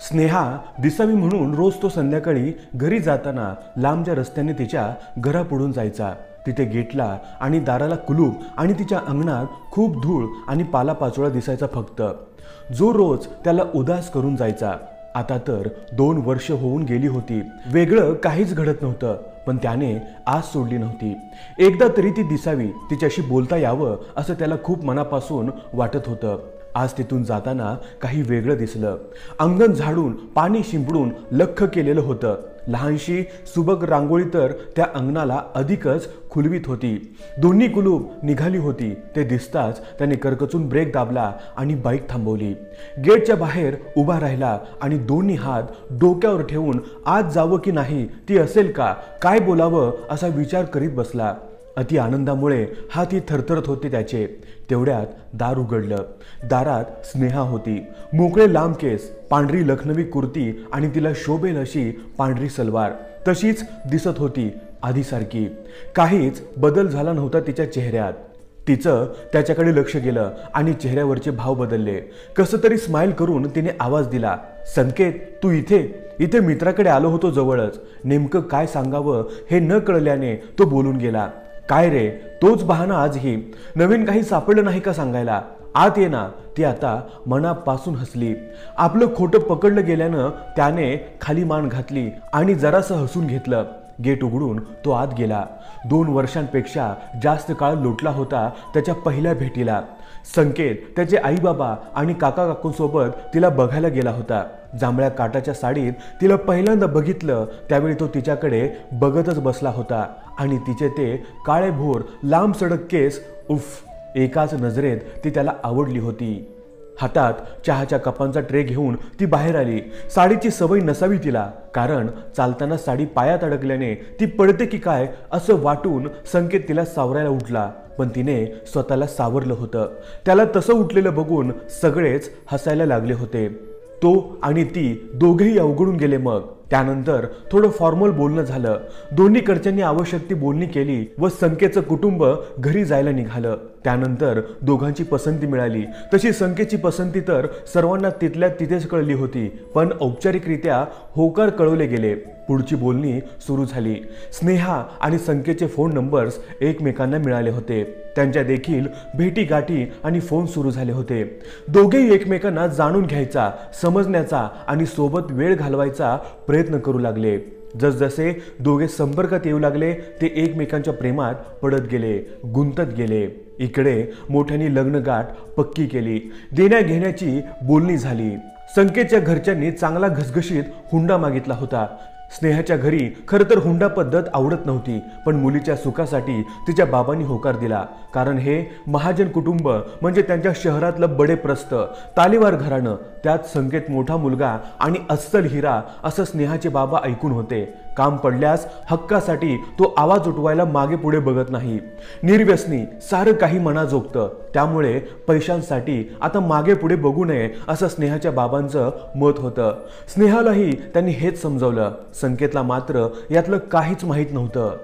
स्नेहा दिसावी म्हणून रोज तो संध्याकाळी घरी जाताना लांबच्या रस्त्याने तिच्या घरापुढून जायचा। तिथे गेटला आणि दाराला कुलूप आणि तिच्या अंगणात खूप धूळ आणि पालापाचोळा दिसायचा फक्त, जो रोज त्याला उदास करून जायचा। आता तर 2 वर्ष होऊन गेली होती, वेगळं काहीच घडत नव्हतं, पण त्याने आस सोडली नव्हती। एकदा तरी ती दिसावी, तिच्याशी बोलता यावं असं त्याला खूप मनापासून वाटत होतं। आज तिथून जाताना काही वेगळं दिसलं। अंगण झाडून पाणी शिंपडून लख्ख केलेलं होतं। लहानशी सुबक रांगोळी तर त्या अंगणाला अधिकच खुलवीत होती। दोन्ही कुलूप निघाली होती ते दिसताच त्याने करकचून ब्रेक दाबला आणि बाईक थांबवली। गेटच्या बाहेर उभा राहिला आणि दोन्ही हात डोक्यावर ठेवून आत जावं की नाही, ती असेल का, काय बोलावं असा विचार करीत बसला। अति आनंदामुळे हातही थरथरत होते त्याचे। तेवढ्यात दार उघडलं। दारात स्नेहा होती। मोकळे लांब केस, पांढरी लखनवी कुर्ती आणि तिला शोभेल अशी पांढरी सलवार तशीच दिसत होती आधीसारखी। काहीच बदल झाला नव्हता तिच्या चेहऱ्यात। तिचं त्याच्याकडे लक्ष गेलं आणि चेहऱ्यावरचे भाव बदलले। कसं तरी स्माइल करून तिने आवाज दिला, संकेत तू इथे? इथे मित्राकडे आलो होतो जवळच। नेमकं काय सांगावं हे न कळल्याने तो बोलून गेला, काय रे तोच बहाणा आजही? नवीन काही सापडलं नाही का सांगायला? आत ये ना। ती आता मनापासून हसली। आपलं खोटं पकडलं गेल्यानं त्याने खाली मान घातली आणि जरासं हसून घेतलं। गेट उघडून तो आत गेला। 2 वर्षांपेक्षा जास्त काळ लोटला होता त्याच्या पहिल्या भेटीला। संकेत त्याचे आई बाबा आणि काका काकूंसोबत तिला बघायला गेला होता। जांभळ्या काटाच्या साडीत तिला पहिल्यांदा बघितलं त्यावेळी तो तिच्याकडे बघतच बसला होता आणि तिचे ते काळेभोर लांब सडक केस, उफ, एकाच नजरेत ती त्याला आवडली होती। हातात चहाच्या कपांचा ट्रे घेऊन ती बाहेर आली। साडीची सवय नसावी तिला, कारण चालताना साडी पायात अडकल्याने ती पडते की काय असं वाटून संकेत तिला सावरायला उठला, पण तिने स्वतःला सावरलं होतं। त्याला तसं उठलेलं बघून सगळेच हसायला लागले होते। तो आणि ती दोघेही अवघडून गेले। मग त्यानंतर थोडं फॉर्मल बोलणं झालं। दोन्हीकडच्यांनी आवश्यक ती बोलणी केली व संकेतचं कुटुंब घरी जायला निघालं। त्यानंतर दोघांची पसंती मिळाली। तशी संकेतची पसंती तर सर्वांना तिथल्या तिथेच कळली होती, पण औपचारिकरित्या होकार कळवले गेले। पुढची बोलणी सुरू झाली। स्नेहा आणि संकेतचे फोन नंबर्स एकमेकांना मिळाले होते। त्यांच्या देखील भेटी गाठी आणि फोन सुरू झाले होते। दोघेही एकमेकांना जाणून घ्यायचा, समजण्याचा आणि सोबत वेळ घालवायचा प्रयत्न करू लागले। जसजसे दोघे संपर्कात येऊ लागले ते एकमेकांच्या प्रेमात पडत गेले, गुंतत गेले। इकडे मोठ्यांनी लग्नगाठ पक्की केली। देण्या घेण्याची बोलणी झाली। संकेतच्या घरच्यांनी चांगला घसघशीत हुंडा मागितला होता। स्नेहाच्या घरी खरं तर हुंडा पद्धत आवडत नव्हती, पण मुलीच्या सुखासाठी तिच्या बाबांनी होकार दिला, कारण हे महाजन कुटुंब म्हणजे त्यांच्या शहरातलं बडे प्रस्थ तालीवार घराणं, त्यात संकेत मोठा मुलगा आणि अस्सल हिरा असं स्नेहाचे बाबा ऐकून होते। काम पडल्यास हक्कासाठी तो आवाज उठवायला मागे पुढे बघत नाही। निर्व्यसनी, सारं काही मनाजोगतं, त्यामुळे पैशांसाठी आता मागे पुढे बघू नये असं स्नेहाच्या बाबांचं मत होतं। स्नेहालाही त्यांनी हेच समजावलं। संकेतला मात्र यातलं काहीच माहीत नव्हतं।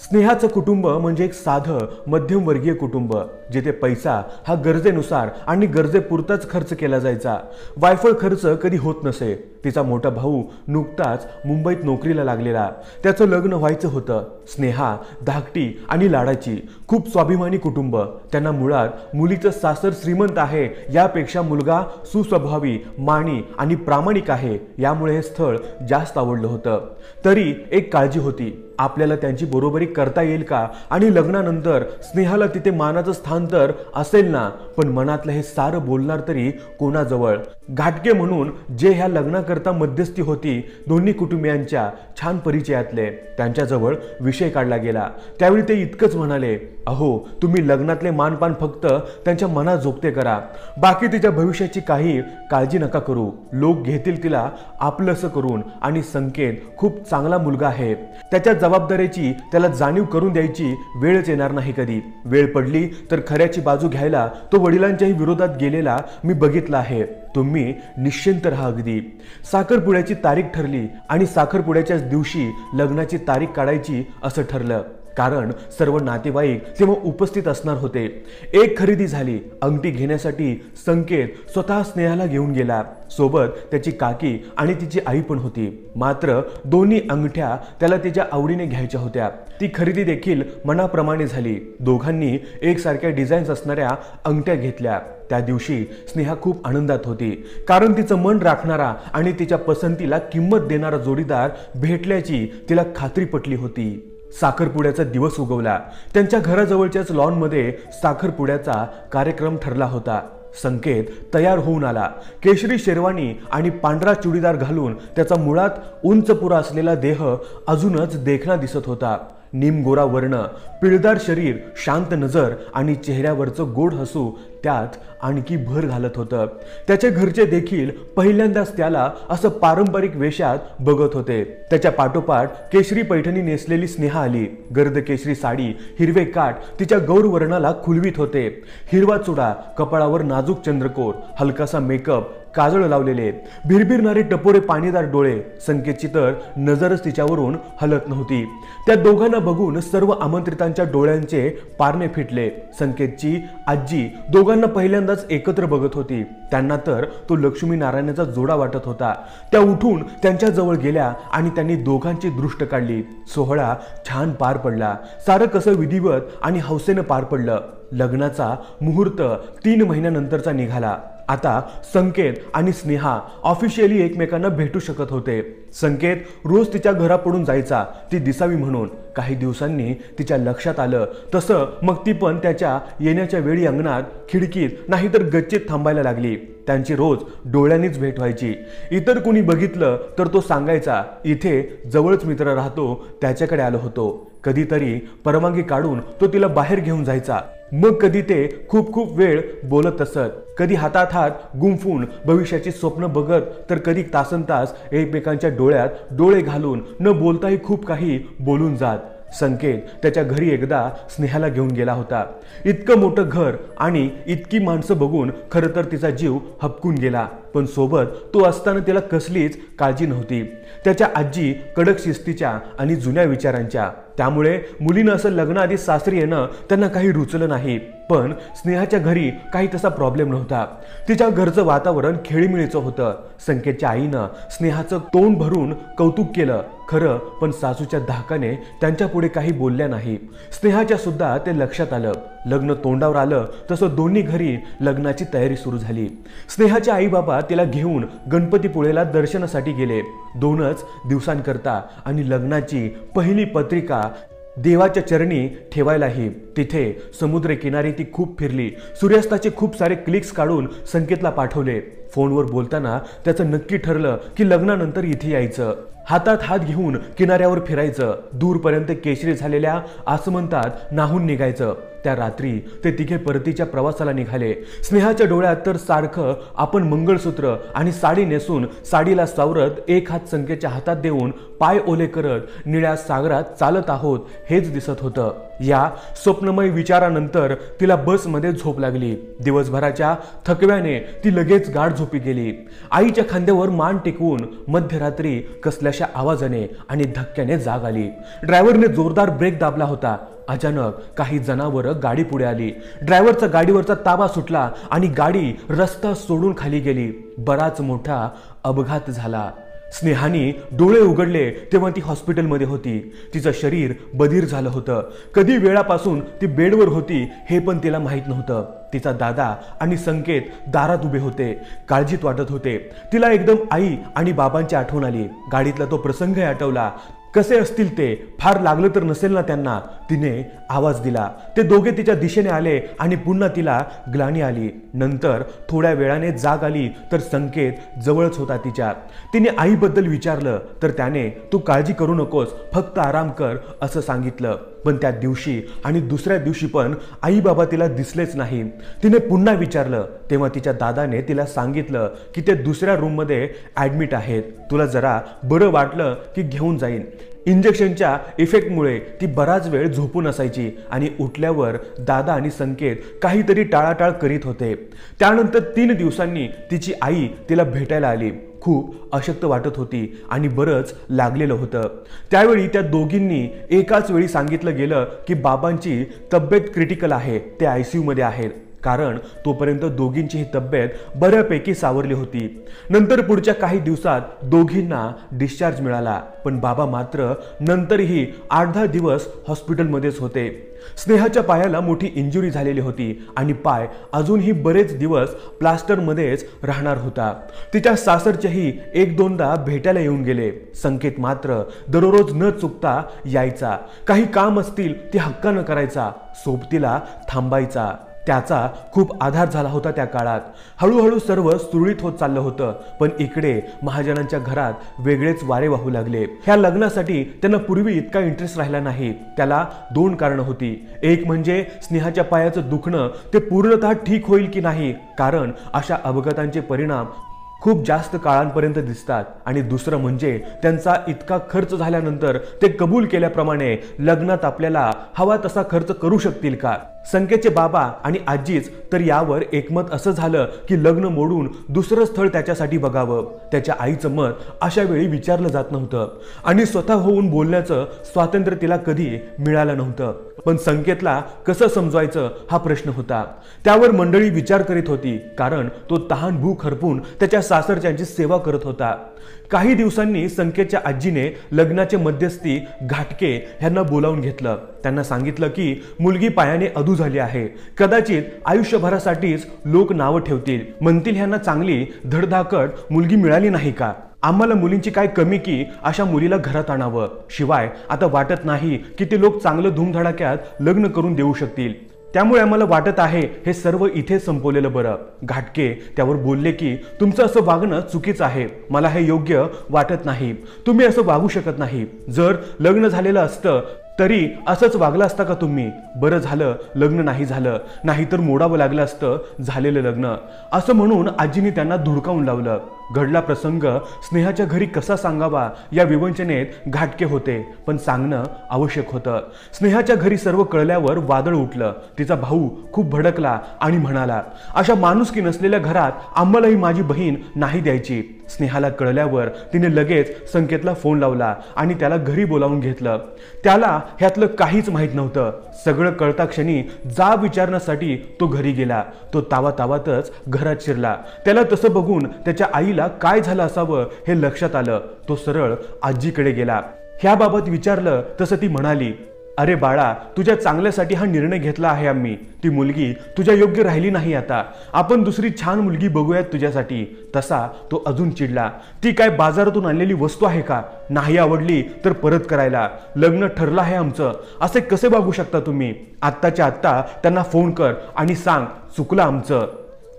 स्नेहाचं कुटुंब म्हणजे एक साधं मध्यमवर्गीय कुटुंब, जिथे पैसा हा गरजेनुसार आणि गरजेपुरताच खर्च केला जायचा। वायफळ खर्च कधी होत नसे। तिचा मोठा भाऊ नुकताच मुंबईत नोकरीला लागलेला, त्याचं लग्न व्हायचं होतं। स्नेहा धाकटी आणि लाडाची, खूप स्वाभिमानी कुटुंब। त्यांना मुळात मुलीचं सासर श्रीमंत आहे यापेक्षा मुलगा सुस्वभावी, माणी आणि प्रामाणिक आहे, यामुळे हे स्थळ जास्त आवडलं होतं। तरी एक काळजी होती, आपल्याला त्यांची बरोबरी करता येईल का, आणि लग्नानंतर स्नेहाला तिथे मानाचं स्थान तर असेल ना, पण मनातलं हे सारं बोलणार तरी कोणाजवळ? घाटके म्हणून जे ह्या लग्नाकरता मध्यस्थी होती दोन्ही कुटुंबियांच्या छान परिचयातले, त्यांच्याजवळ विषय काढला गेला। त्यावेळी ते इतकंच म्हणाले, अहो तुम्ही लग्नातले मानपान फक्त त्यांच्या मनात जोगते करा, बाकी तिच्या भविष्याची काही काळजी नका करू। लोक घेतील तिला आपलंसं करून, आणि संकेत खूप चांगला मुलगा आहे, त्याच्या जबाबदारीची त्याला जाणीव करून द्यायची वेळच येणार नाही कधी। वेळ पडली तर खऱ्याची बाजू घ्यायला तो वडिलांच्याही विरोधात गेलेला मी बघितला आहे। तुम्ही निश्चिंत राहा अगदी। साखरपुड्याची तारीख ठरली आणि साखरपुड्याच्याच दिवशी लग्नाची तारीख काढायची असं ठरलं। कारण सर्व नातेवाईक तेव्हा उपस्थित असणार होते। एक खरेदी झाली। अंगठी घेण्यासाठी संकेत स्वतः स्नेहाला घेऊन गेला। सोबत त्याची काकी आणि तिची आई पण होती। मात्र दोन्ही अंगठ्या त्याला तिच्या आवडीने घ्यायच्या होत्या। ती खरेदी देखील मनाप्रमाणे झाली। दोघांनी एकसारख्या डिझाईन्स असणाऱ्या अंगठ्या घेतल्या। त्या दिवशी स्नेहा खूप आनंदात होती, कारण तिचं मन राखणारा आणि तिच्या पसंतीला किंमत देणारा जोडीदार भेटल्याची तिला खात्री पटली होती। साखरपुड्याचा दिवस उगवला। त्यांच्या घराजवळच्याच लॉनमध्ये साखरपुड्याचा कार्यक्रम ठरला होता। संकेत तयार होऊन आला। केशरी शेरवानी आणि पांढरा चुडीदार घालून त्याचा मुळात उंचपुरा असलेला देह अजूनच देखणा दिसत होता। निमगोरा वर्ण, पिळदार शरीर, शांत नजर आणि चेहऱ्यावरचं गोड हसू त्यात आणखी भर घालत होतं। त्याचे घरचे देखील पहिल्यांदाच त्याला असं पारंपरिक वेशात बघत होते। त्याच्या पाठोपाठ केशरी पैठणी नेसलेली स्नेहा आली। गर्द केशरी साडी, हिरवे काठ तिच्या गौरवर्णाला खुलवीत होते। हिरवा चुडा, कपाळावर नाजूक चंद्रकोर, हलकासा मेकअप, काजळ लावलेले, भिरभिरणारे टपोरे पाणीदार डोळे। संकेतची तर नजरच तिच्यावरून हलत नव्हती। त्या दोघांना बघून सर्व आमंत्रितांच्या डोळ्यांचे पारणे फिटले। संकेतची आजी दोघांना पहिल्यांदाच एकत्र बघत होती। त्यांना तर तो लक्ष्मी नारायणाचा जोडा वाटत होता। त्या उठून त्यांच्या जवळ गेल्या आणि त्यांनी दोघांची दृष्ट काढली। सोहळा छान पार पडला। सारं कसं विधिवत आणि हौसेनं पार पडलं। लग्नाचा मुहूर्त 3 महिन्यानंतरचा निघाला। आता संकेत आणि स्नेहा ऑफिशियली एकमेकांना भेटू शकत होते। संकेत रोज तिच्या घरापुढून जायचा, ती दिसावी म्हणून। काही दिवसांनी तिच्या लक्षात आलं तसं मग ती पण त्याच्या येण्याच्या वेळी अंगणात, खिडकीत नाहीतर गच्चीत थांबायला लागली। त्यांची रोज डोळ्यांनीच भेट व्हायची। इतर कुणी बघितलं तर तो सांगायचा, इथे जवळच मित्र राहतो, त्याच्याकडे आलो होतो। कधीतरी परवानगी काढून तो तिला बाहेर घेऊन जायचा। मग कधी ते खूप वेळ बोलत असत, कधी हातात हात गुंफून भविष्याची स्वप्न बघत, तर कधी तासनतास एकमेकांच्या डोळ्यात डोळे घालून न बोलताही खूप काही बोलून जात। संकेत त्याच्या घरी एकदा स्नेहाला घेऊन गेला होता। इतकं मोठं घर आणि इतकी माणसं बघून खरं तर तिचा जीव हबकून गेला। पण सोबत तो असताना तिला कसलीच काळजी नव्हती। त्याच्या आजी कडक शिस्तीच्या आणि जुन्या विचारांच्या, त्यामुळे मुलीनं असं लग्नाआधी सासरी येणं त्यांना काही रुचलं नाही। पण स्नेहाच्या घरी काही तसा प्रॉब्लेम नव्हता। तिच्या घरचं वातावरण खेळीमेळीचं होतं। संकेतच्या आईनं स्नेहाचं तोंड भरून कौतुक केलं खरं, पण सासूच्या धाकाने त्यांच्या पुढे काही बोलल्या नाही। स्नेहाच्या सुद्धा ते लक्षात आलं। लग्न तोंडावर आलं तसं दोन्ही घरी लग्नाची तयारी सुरू झाली। स्नेहाचे आई बाबा तिला घेऊन गणपतीपुळेला दर्शनासाठी गेले। 2च दिवसांकरता आणि लग्नाची पहिली पत्रिका देवाच्या चरणी ठेवायलाही। तिथे समुद्र किनारी ती खूप फिरली। सूर्यास्ताचे खूप सारे क्लिक्स काढून संकेतला पाठवले। फोनवर बोलताना त्याचं नक्की ठरलं की लग्नानंतर इथे यायचं, हातात हात घेऊन किनाऱ्यावर फिरायचं, दूरपर्यंत केशरी झालेल्या आसमंतात नाहून निघायचं। त्या रात्री ते तिघे परतीच्या प्रवासाला निघाले। स्नेहाच्या डोळ्यात तर सारखं आपण मंगळसूत्र आणि साडी नेसून साडीला सावरत एक हात संकेतच्या हातात देऊन पाय ओले करत निळ्या सागरात चालत आहोत हेच दिसत होतं। या स्वप्नमय विचारानंतर तिला बसमध्ये झोप लागली। दिवसभराच्या थकव्याने ती लगेच गाढ झोपी गेली। आईच्या खांद्यावर मान टेकवून मध्यरात्री कसल्याशा आवाजाने आणि धक्क्याने जाग आली। ड्रायव्हरने जोरदार ब्रेक दाबला होता। अचानक काही जनावरं गाडी पुढे आली। ड्रायव्हरचा गाडीवरचा ताबा सुटला आणि गाडी रस्ता सोडून खाली गेली। बराच मोठा अपघात झाला। स्नेहाने डोळे उघडले तेव्हा ती हॉस्पिटलमध्ये होती। तिचं शरीर बधीर झालं होतं। कधी वेळापासून ती बेडवर होती हे पण तिला माहित नव्हतं। तिचा दादा आणि संकेत दारात उभे होते, काळजीत वाटत होते। तिला एकदम आई आणि बाबांची आठवण आली। गाडीतला तो प्रसंग आठवला। कसे असतील ते, फार लागलं तर नसेल ना त्यांना। तिने आवाज दिला। ते दोघे तिच्या दिशेने आले आणि पुन्हा तिला ग्लानी आली। नंतर थोड्या वेळाने जाग आली तर संकेत जवळच होता तिच्या। तिने आईबद्दल विचारलं तर त्याने तू काळजी करू नकोस, फक्त आराम कर असं सांगितलं। पण त्या दिवशी आणि दुसऱ्या दिवशी पण आई बाबा तिला दिसलेच नाही। तिने पुन्हा विचारलं तेव्हा तिच्या दादाने तिला सांगितलं की ते दुसऱ्या रूममध्ये ॲडमिट आहेत, तुला जरा बरं वाटलं की घेऊन जाईन। इंजेक्शनच्या इफेक्टमुळे ती बराच वेळ झोपून असायची आणि उठल्यावर दादा आणि संकेत काहीतरी टाळाटाळ करीत होते। त्यानंतर 3 दिवसांनी तिची आई तिला भेटायला आली। खूप अशक्त वाटत होती आणि बरंच लागलेलं होतं। त्यावेळी त्या दोघींनी एकाच वेळी सांगितलं गेलं की बाबांची तब्येत क्रिटिकल आहे, ते ICU मध्ये आहेत। कारण तोपर्यंत दोघींची ही तब्येत बऱ्यापैकी सावरली होती। नंतर पुढच्या काही दिवसात दोघींना डिस्चार्ज मिळाला, पण बाबा मात्र नंतरही 8-10 दिवस हॉस्पिटलमध्येच होते। स्नेहाच्या पायाला मोठी इंजुरी झालेली होती आणि पाय अजूनही बरेच दिवस प्लास्टरमध्येच राहणार होता। तिच्या सासरचेही 1-2दा भेटायला येऊन गेले। संकेत मात्र दररोज न चुकता यायचा, काही काम असतील ते हक्कानं करायचा, सोबतीला थांबायचा। त्याचा खूप आधार झाला होता त्या काळात। हळूहळू सर्व सुरळीत होत चाललं होतं, पण इकडे महाजनांच्या घरात वेगळेच वारे वाहू लागले। ह्या लग्नासाठी त्यांना पूर्वी इतका इंटरेस्ट राहिला नाही। त्याला 2 कारणं होती। एक म्हणजे स्नेहाच्या पायाचं दुखणं ते पूर्णतः ठीक होईल की नाही, कारण अशा अपघातांचे परिणाम खूप जास्त काळांपर्यंत दिसतात, आणि दुसरं म्हणजे त्यांचा इतका खर्च झाल्यानंतर ते कबूल केल्याप्रमाणे लग्नात आपल्याला हवा तसा खर्च करू शकतील का। संकेतचे बाबा आणि आजीच तर यावर एकमत असं झालं की लग्न मोडून दुसरं स्थळ त्याच्यासाठी बघावं। त्याच्या आईचं मत अशा वेळी विचारलं जात नव्हतं आणि स्वतः होऊन बोलण्याचं स्वातंत्र्य तिला कधी मिळालं नव्हतं। पण संकेतला कसं समजवायचं हा प्रश्न होता। त्यावर मंडळी विचार करीत होती, कारण तो तहान भूक हरपून त्याच्या सासरच्यांची सेवा करत होता। काही दिवसांनी संकेतच्या आजीने लग्नाचे मध्यस्थी घाटके यांना बोलावून घेतलं। त्यांना सांगितलं की मुलगी पायाने अधू झाली आहे, कदाचित आयुष्यभरासाठीच लोक नावं ठेवतील, म्हणतील ह्यांना चांगली धडधाकट मुलगी मिळाली नाही का। आम्हाला मुलींची काय कमी की अशा मुलीला घरात आणावं, शिवाय आता वाटत नाही की ते लोक चांगलं धूमधडाक्यात लग्न करून देऊ शकतील। त्यामुळे आम्हाला वाटत आहे हे सर्व इथे संपवलेलं बरं। घाटके त्यावर बोलले की तुमचं असं वागणं चुकीचं आहे, मला हे योग्य वाटत नाही, तुम्ही असं वागू शकत नाही। जर लग्न झालेलं असतं तरी असंच वागला असता का तुम्ही? बरं झालं लग्न नाही झालं, नाहीतर मोडावं लागलं असतं झालेलं लग्न, असं म्हणून आजीने त्यांना धुडकावून लावलं। घडला प्रसंग स्नेहाच्या घरी कसा सांगावा या विवंचनेत घाटके होते, पण सांगणं आवश्यक होतं। स्नेहाच्या घरी सर्व कळल्यावर वादळ उठलं। तिचा भाऊ खूप भडकला आणि म्हणाला, अशा माणुसकी नसलेल्या घरात आम्हालाही माझी बहीण नाही द्यायची। स्नेहाला कळल्यावर तिने लगेच संकेतला फोन लावला आणि त्याला घरी बोलावून घेतलं। त्याला ह्यातलं काहीच माहित नव्हतं। सगळं कळता क्षणी जाब विचारण्यासाठी तो घरी गेला। तो तावातावातच घरात शिरला। त्याला तसं बघून त्याच्या आईला काय झालं असावं हे लक्षात आलं। तो सरळ आजीकडे गेला। ह्याबाबत विचारलं तसं ती म्हणाली, अरे बाळा, तुझ्या चांगल्यासाठी हा निर्णय घेतला आहे आम्ही। ती मुलगी तुझ्या योग्य राहिली नाही, आता आपण दुसरी छान मुलगी बघूयात तुझ्यासाठी। तसा तो अजून चिडला। ती काय बाजारातून आणलेली वस्तू आहे का? नाही आवडली तर परत करायला। लग्न ठरलं आहे आमचं, असे कसे वागू शकता तुम्ही? आत्ताच्या आत्ता त्यांना फोन कर आणि सांग चुकलं आमचं,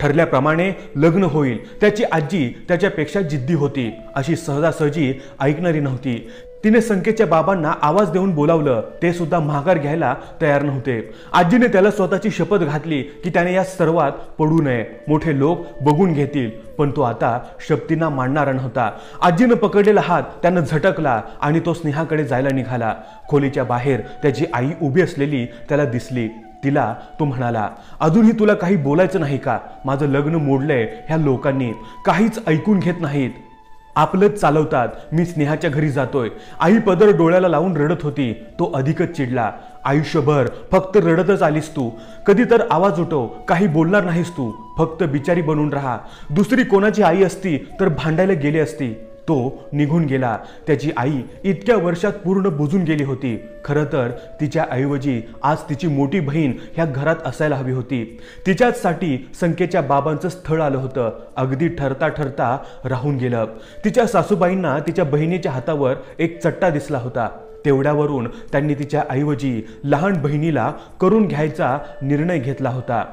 ठरल्याप्रमाणे लग्न होईल। त्याची आजी त्याच्यापेक्षा जिद्दी होती, अशी सहजासहजी ऐकणारी नव्हती। तिने संकेतच्या बाबांना आवाज देऊन बोलावलं, ते सुद्धा माघार घ्यायला तयार नव्हते। आजीने त्याला स्वतःची शपथ घातली की त्याने या सर्वात पडू नये, मोठे लोक बघून घेतील, पण तो आता शपथींना मानणारा नव्हता। आजीनं पकडलेला हात त्यानं झटकला आणि तो स्नेहाकडे जायला निघाला। खोलीच्या बाहेर त्याची आई उभी असलेली त्याला दिसली। तिला तो म्हणाला, अजूनही तुला काही बोलायचं नाही का? माझं लग्न मोडलंय ह्या लोकांनी, काहीच ऐकून घेत नाहीत, आपलंच चालवतात। मी स्नेहाच्या घरी जातोय। आई पदर डोळ्याला लावून रडत होती। तो अधिकच चिडला। आयुष्यभर फक्त रडतच आलीस तू, कधी तर आवाज उठव, काही बोलणार नाहीस तू, फक्त बिचारी बनून राहा। दुसरी कोणाची आई असती तर भांडायला गेली असती। तो निघून गेला। त्याची आई इतक्या वर्षात पूर्ण बुजून गेली होती। खरं तर तिच्या ऐवजी आज तिची मोठी बहीण ह्या घरात असायला हवी होती। तिच्याचसाठी संकेतच्या बाबांचं स्थळ आलं होतं, अगदी ठरता ठरता राहून गेलं। तिच्या सासूबाईंना तिच्या बहिणीच्या हातावर एक चट्टा दिसला होता। तेवढ्यावरून त्यांनी तिच्या ऐवजी लहान बहिणीला करून घ्यायचा निर्णय घेतला होता।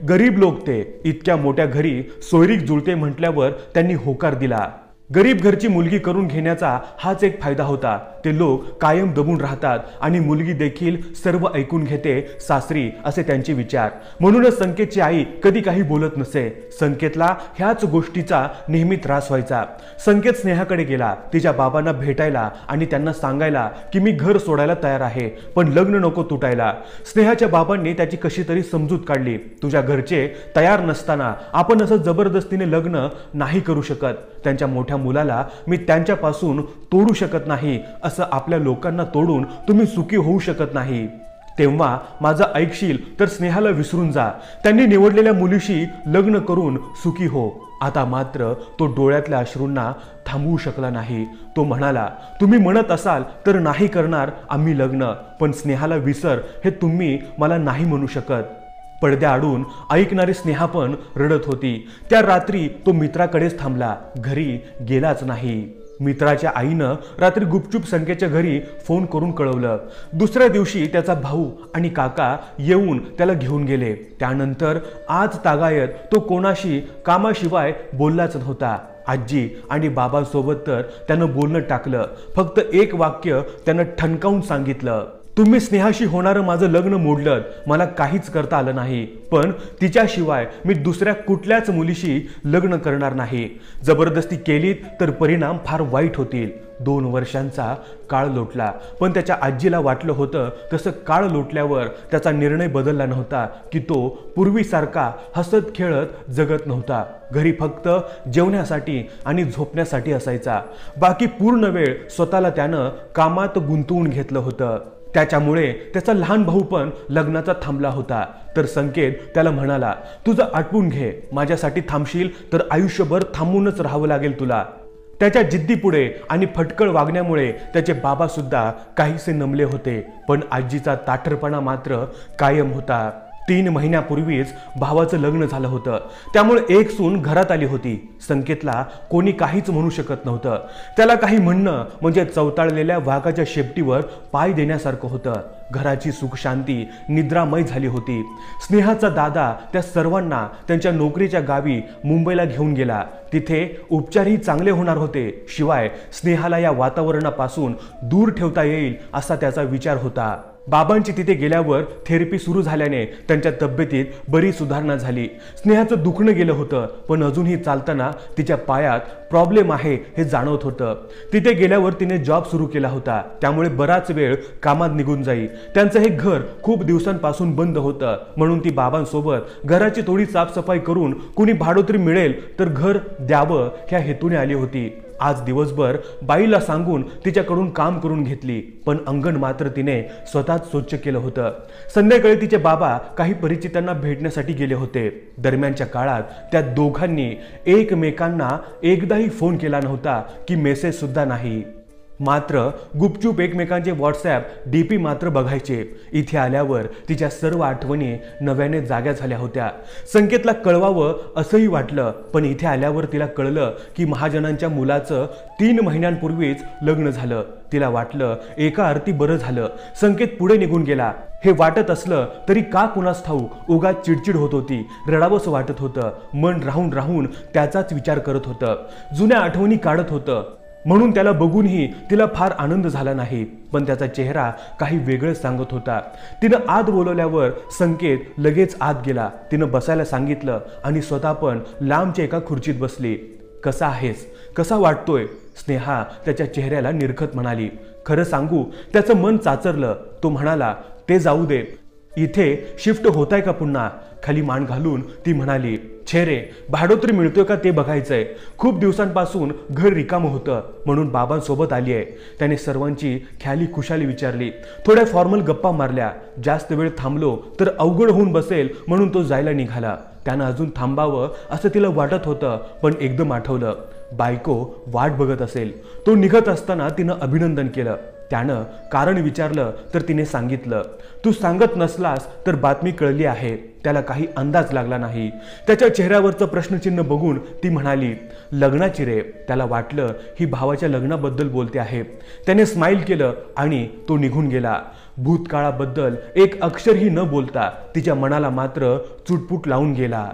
गरीब लोक ते, इतक्या मोठ्या घरी सोयरीक जुळते म्हटल्यावर त्यांनी होकार दिला। गरीब घरची मुलगी करून घेण्याचा हाच एक फायदा होता। ते लोक कायम दबून राहतात आणि मुलगी देखील सर्व ऐकून घेते सासरी, असे त्यांचे विचार। म्हणूनच संकेतची आई कधी काही बोलत नसे। संकेतला ह्याच गोष्टीचा नेहमी त्रास व्हायचा। संकेत स्नेहाकडे गेला तिच्या बाबांना भेटायला आणि त्यांना सांगायला की मी घर सोडायला तयार आहे, पण लग्न नको तुटायला। स्नेहाच्या बाबांनी त्याची कशी तरी समजूत काढली। तुझ्या घरचे तयार नसताना आपण असं जबरदस्तीने लग्न नाही करू शकत। त्यांच्या मोठ्या मुलाला मी त्यांच्यापासून तोडू शकत नाही, असं आपल्या लोकांना तोडून तुम्ही सुखी होऊ शकत नाही. तेव्हा माझं ऐकशील तर स्नेहाला विसरून जा. त्यांनी निवडलेल्या मुलीशी लग्न करून सुखी हो. आता मात्र तो डोळ्यातल्या अश्रूंना थांबवू शकला नाही. तो म्हणाला, तुम्ही म्हणत असाल तर नाही करणार आम्ही लग्न, पण स्नेहाला विसर हे तुम्ही मला नाही म्हणू शकत. पडद्याआडून ऐकणारी स्नेहा पण रडत होती. त्या रात्री तो मित्राकडेच थांबला, घरी गेलाच नाही. मित्राच्या आईनं रात्री गुपचूप संकेतच्या घरी फोन करून कळवलं. दुसऱ्या दिवशी त्याचा भाऊ आणि काका येऊन त्याला घेऊन गेले. त्यानंतर आज तागायत तो कोणाशी कामाशिवाय बोललाच नव्हता. आजी आणि बाबांसोबत तर त्यानं बोलणं टाकलं. फक्त एक वाक्य त्यानं ठणकावून सांगितलं, तुम्ही स्नेहाशी होणारं माझं लग्न मोडलं, मला काहीच करता आलं नाही, पण तिच्याशिवाय मी दुसऱ्या कुठल्याच मुलीशी लग्न करणार नाही. जबरदस्ती केलीत तर परिणाम फार वाईट होतील. 2 वर्षांचा काळ लोटला, पण त्याच्या आजीला वाटलं होतं तसं काळ लोटल्यावर त्याचा निर्णय बदलला नव्हता की तो पूर्वीसारखा हसत खेळत जगत नव्हता. घरी फक्त जेवण्यासाठी आणि झोपण्यासाठी असायचा. बाकी पूर्ण वेळ स्वतःला त्यानं कामात गुंतवून घेतलं होतं. त्याच्यामुळे त्याचा लहान भाऊ पण लग्नाचा थांबला होता. तर संकेत त्याला म्हणाला, तुझं आटपून घे, माझ्यासाठी थांबशील तर आयुष्यभर थांबूनच राहावं लागेल तुला. त्याच्या जिद्दीपुढे आणि फटकळ वागण्यामुळे त्याचे बाबा सुद्धा काहीसे नमले होते, पण आजीचा ताठरपणा मात्र कायम होता. 3 महिन्यापूर्वीच भावाचं लग्न झालं होतं, त्यामुळे एक सून घरात आली होती. संकेतला कोणी काहीच म्हणू शकत नव्हतं. त्याला काही म्हणणं म्हणजे चवताळलेल्या वाघाच्या शेपटीवर पाय देण्यासारखं होतं. घराची सुखशांती निद्रामय झाली होती. स्नेहाचा दादा त्या सर्वांना त्यांच्या नोकरीच्या गावी मुंबईला घेऊन गेला. तिथे उपचारही चांगले होणार होते, शिवाय स्नेहाला या वातावरणापासून दूर ठेवता येईल असा त्याचा विचार होता. बाबांची तिथे गेल्यावर थेरपी सुरू झाल्याने त्यांच्या तब्येतीत बरी सुधारणा झाली. स्नेहाचं दुखणं गेलं होतं, पण अजूनही चालताना तिच्या पायात प्रॉब्लेम आहे हे जाणवत होतं. तिथे गेल्यावर तिने जॉब सुरू केला होता, त्यामुळे बराच वेळ कामात निघून जाई. त्यांचं हे घर खूप दिवसांपासून बंद होतं, म्हणून ती बाबांसोबत घराची थोडी साफसफाई करून कुणी भाडोत्री मिळेल तर घर द्यावं ह्या हेतूने आली होती. आज दिवसभर बाईला सांगून तिच्याकडून काम करून घेतली, पण अंगण मात्र तिने स्वतःच स्वच्छ केलं होतं. संध्याकाळी तिचे बाबा काही परिचितांना भेटण्यासाठी गेले होते. दरम्यानच्या काळात त्या दोघांनी एकमेकांना एकदाही फोन केला नव्हता की मेसेज सुद्धा नाही. मात्र गुपचूप एकमेकांचे व्हॉट्सॲप डीपी मात्र बघायचे. इथे आल्यावर तिच्या सर्व आठवणी नव्याने जाग्या झाल्या होत्या. संकेतला कळवावं असंही वाटलं, पण इथे आल्यावर तिला कळलं की महाजनांच्या मुलाचं 3 महिन्यांपूर्वीच लग्न झालं. तिला वाटलं एका अर्थी बरं झालं. संकेत पुढे निघून गेला. हे वाटत असलं तरी का कुणास ठाऊक उगाच चिडचिड होत होती. रडावंसं वाटत होतं. मन राहून राहून त्याचाच विचार करत होतं. जुन्या आठवणी काढत होतं. म्हणून त्याला बघूनही तिला फार आनंद झाला नाही, पण त्याचा चेहरा काही वेगळंच सांगत होता. तिनं आत बोलवल्यावर संकेत लगेच आत गेला. तिनं बसायला सांगितलं आणि स्वतः पण लांबच्या एका खुर्चीत बसली. कसा आहेस, कसा वाटतोय, स्नेहा त्याच्या चेहऱ्याला निरखत म्हणाली. खरं सांगू, त्याचं मन चाचरलं. तो म्हणाला, ते जाऊ दे, इथे शिफ्ट होताय का पुन्हा? खाली मान घालून ती म्हणाली, छे रे, भाडोत्री मिळतोय का ते बघायचंय. खूप दिवसांपासून घर रिकामं होतं, म्हणून बाबांसोबत आली आहे. त्याने सर्वांची ख्याली खुशाली विचारली. थोड्या फॉर्मल गप्पा मारल्या. जास्त वेळ थांबलो तर अवघड होऊन बसेल म्हणून तो जायला निघाला. त्यानं अजून थांबावं असं तिला वाटत होतं, पण एकदम आठवलं, बायको वाट बघत असेल. तो निघत असताना तिनं अभिनंदन केलं. त्यानं कारण विचारलं तर तिने सांगितलं, तू सांगत नसलास तर बातमी कळली आहे. त्याला काही अंदाज लागला नाही. त्याच्या चेहऱ्यावरचं प्रश्नचिन्ह बघून ती म्हणाली, लग्नाची रे. त्याला वाटलं ही भावाच्या लग्नाबद्दल बोलते आहे. त्याने स्माईल केलं आणि तो निघून गेला. भूतकाळाबद्दल एक अक्षरही न बोलता तिच्या मनाला मात्र चुटपुट लावून गेला.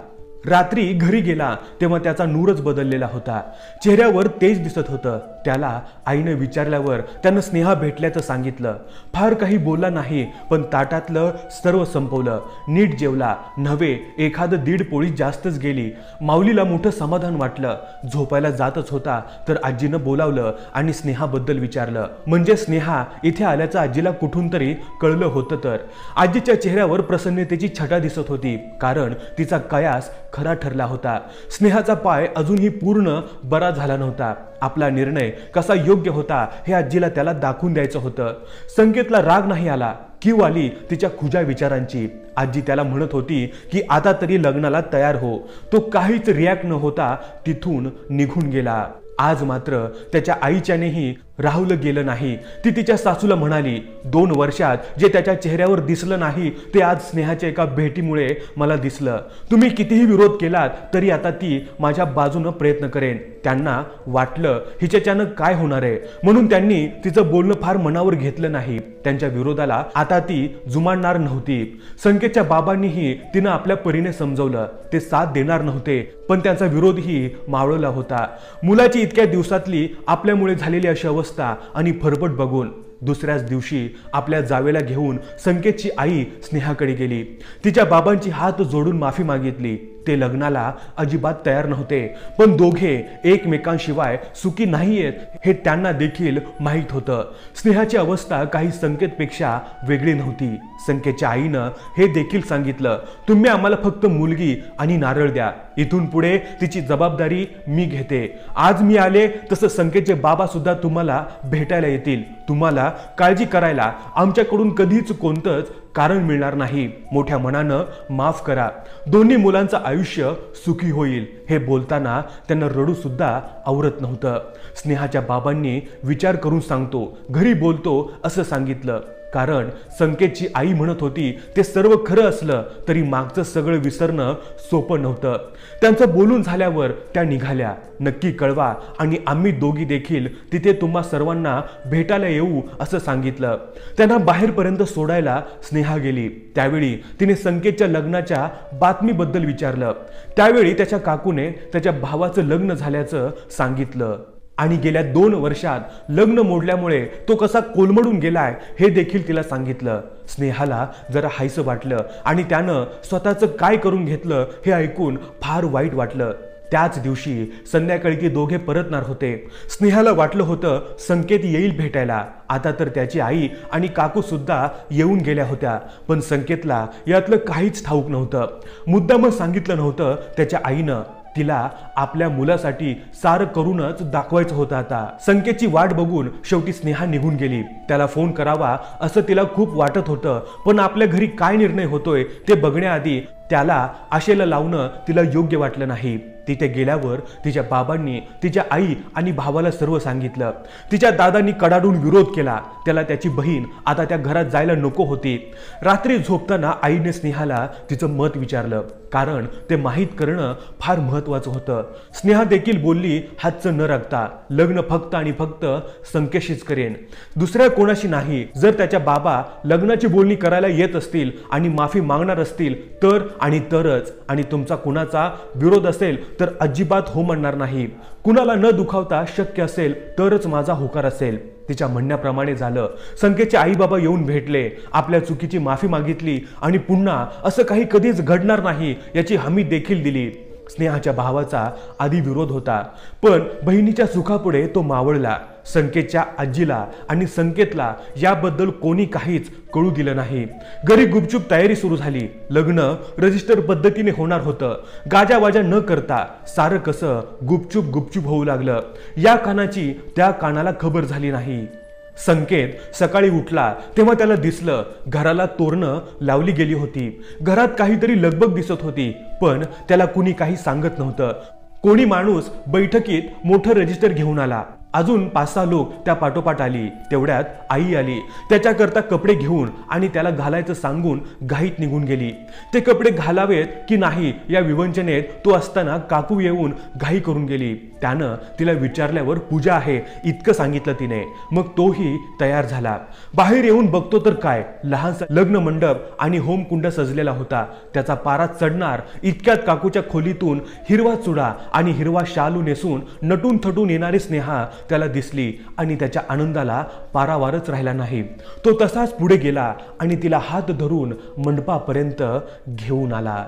रात्री घरी गेला तेव्हा त्याचा नूरच बदललेला होता. चेहऱ्यावर तेज दिसत होतं. त्याला आईने विचारल्यावर त्यानं स्नेहा भेटल्याचं सांगितलं. फार काही बोलला नाही, पण ताटातलं सर्व संपवलं. नीट जेवला नव्हे, एखादं 1.5 पोळी जास्तच गेली. माऊलीला मोठं समाधान वाटलं. झोपायला जातच होता तर आजीनं बोलावलं आणि स्नेहाबद्दल विचारलं. म्हणजे स्नेहा इथे आल्याचं आजीला कुठून तरी कळलं होतं. तर आजीच्या चेहऱ्यावर प्रसन्नतेची छटा दिसत होती, कारण तिचा कयास खरा ठरला होता। स्नेहाचा पाय अजूनही पूर्ण बरा झाला नव्हता। आपला निर्णय कसा योग्य होता हे आजीला त्याला दाखवून द्यायचं होतं। संकेतला राग नाही आला, कीव आली तिच्या खुजा विचारांची। आजी त्याला म्हणत होती की आता तरी लग्नाला तयार हो। तो काहीच रिॲक्ट न होता तिथून निघून गेला। आज मात्र त्याच्या आईच्यानेही राहुलं गेलं नाही। ती तिच्या सासूला म्हणाली, 2 वर्षात जे त्याच्या चेहऱ्यावर दिसलं नाही ते आज स्नेहाच्या एका भेटीमुळे मला दिसलं। तुम्ही कितीही विरोध केलात तरी आता ती माझ्या बाजूनं प्रयत्न करेन। त्यांना वाटलं हिच्याच्यानं काय होणार आहे, म्हणून त्यांनी तिचं बोलणं फार मनावर घेतलं नाही। त्यांच्या विरोधाला आता ती जुमानणार नव्हती। संकेतच्या बाबांनीही तिनं आपल्या परीने समजवलं, ते साथ देणार नव्हते, पण त्यांचा विरोधही मावळला होता। मुलाची इतक्या दिवसातली आपल्यामुळे झालेली अशी अवस्था आणि फरफट बघून दुसऱ्याच दिवशी आपल्या जावेला घेऊन संकेतची आई स्नेहाकडे गेली। तिच्या बाबांची हात जोडून माफी मागितली। ते लग्नाला अजिबात तयार नव्हते, पण दोघे एकमेकांशिवाय सुखी नाहीयेत हे त्यांना देखील माहीत होतं। स्नेहाची अवस्था काही संकेतपेक्षा वेगळी नव्हती। संकेतच्या आईनं हे देखील सांगितलं, तुम्ही आम्हाला फक्त मुलगी आणि नारळ द्या, इथून पुढे तिची जबाबदारी मी घेते। आज मी आले तसं संकेतचे बाबा सुद्धा तुम्हाला भेटायला येतील। तुम्हाला काळजी करायला आमच्याकडून कधीच कोणतंच कारण मिळणार नाही। मोठ्या मनानं माफ करा, दोन्ही मुलांचं आयुष्य सुखी होईल। हे बोलताना त्यांना रडू सुद्धा आवरत नव्हतं। स्नेहाच्या बाबांनी विचार करून सांगतो, घरी बोलतो असं सांगितलं, कारण संकेतची आई म्हणत होती ते सर्व खरं असलं तरी मागचं सगळं विसरणं सोपं नव्हतं। त्यांचं बोलून झाल्यावर त्या निघाल्या। नक्की कळवा आणि आम्ही दोघी देखील तिथे तुम्हा सर्वांना भेटायला येऊ असं सांगितलं। त्यांना बाहेरपर्यंत सोडायला स्नेहा गेली। त्यावेळी तिने संकेतच्या लग्नाच्या बातमीबद्दल विचारलं। त्यावेळी त्याच्या काकूने त्याच्या भावाचं लग्न झाल्याचं सांगितलं आणि गेल्या 2 वर्षात लग्न मोडल्यामुळे तो कसा कोलमडून गेलाय हे देखील तिला सांगितलं। स्नेहाला जरा हायसं वाटलं आणि त्यानं स्वतःचं काय करून घेतलं हे ऐकून फार वाईट वाटलं। त्याच दिवशी संध्याकाळी ती दोघे परतणार होते। स्नेहाला वाटलं होतं संकेत येईल भेटायला। आता तर त्याची आई आणि काकू सुद्धा येऊन गेल्या होत्या, पण संकेतला यातलं काहीच ठाऊक नव्हतं। मुद्दामच सांगितलं नव्हतं त्याच्या आईनं। तिला आपल्या मुलासाठी सारं करूनच दाखवायचं होतं। आता संकेतची वाट बघून शेवटी स्नेहा निघून गेली। त्याला फोन करावा असं तिला खूप वाटत होतं, पण आपल्या घरी काय निर्णय होतोय ते बघण्याआधी त्याला आशेला लावणं तिला योग्य वाटलं नाही। तिथे गेल्यावर तिच्या बाबांनी तिच्या आई आणि भावाला सर्व सांगितलं। तिच्या दादांनी कडाडून विरोध केला। त्याला त्याची बहीण आता त्या घरात जायला नको होती। रात्री झोपताना आईने स्नेहाला तिचं मत विचारलं, कारण ते माहीत करणं फार महत्त्वाचं होतं। स्नेहा देखील बोलली, हातचं न राखता लग्न फक्त आणि फक्त संकेतशीच करेन, दुसऱ्या कोणाशी नाही। जर त्याच्या बाबा लग्नाची बोलणी करायला येत असतील आणि माफी मागणार असतील तर आणि तरच, आणि तुमचा कुणाचा विरोध असेल तर अजिबात हो म्हणणार नाही। कुणाला न दुखावता शक्य असेल तरच माझा होकार असेल। तिच्या म्हणण्याप्रमाणे झालं। संकेतचे आई बाबा येऊन भेटले, आपल्या चुकीची माफी मागितली आणि पुन्हा असं काही कधीच घडणार नाही याची हमी देखील दिली। स्नेहाच्या भावाचा आधी विरोध होता, पण बहिणीच्या सुखापुढे तो मावळला। संकेतच्या आजीला आणि संकेतला याबद्दल कोणी काहीच कळू दिलं नाही। घरी गुपचूप तयारी सुरू झाली। लग्न रजिस्टर पद्धतीने होणार होतं। गाजावाजा न करता सारं कसं गुपचूप गुपचूप होऊ लागलं। या कानाची त्या कानाला खबर झाली नाही। संकेत सकाळी उठला तेव्हा त्याला दिसलं घराला तोरणं लावली गेली होती। घरात काहीतरी लगबग दिसत होती, पण त्याला कुणी काही सांगत नव्हतं। कोणी माणूस बैठकीत मोठं रजिस्टर घेऊन आला। अजून 5-6 लोक त्या पाठोपाठ आली। तेवढ्यात आई आली, त्याच्याकरता कपडे घेऊन आणि त्याला घालायचं सांगून घाईत निघून गेली। ते कपडे घालावेत की नाही या विवंचनेत तो असताना काकू येऊन घाई करून गेली। त्यानं तिला विचारल्यावर पूजा आहे इतकं सांगितलं तिने। मग तोही तयार झाला। बाहेर येऊन बघतो तर काय, लहानसा लग्न मंडप आणि होमकुंड सजलेला होता। त्याचा पारा चढणार इतक्यात काकूच्या खोलीतून हिरवा चुडा आणि हिरवा शालू नेसून नटून थटून येणारी स्नेहा त्याला दिसली आणि त्याच्या आनंदाला पारावारच राहिला नाही। तो तसाच पुढे गेला आणि तिला हात धरून मंडपापर्यंत घेऊन आला।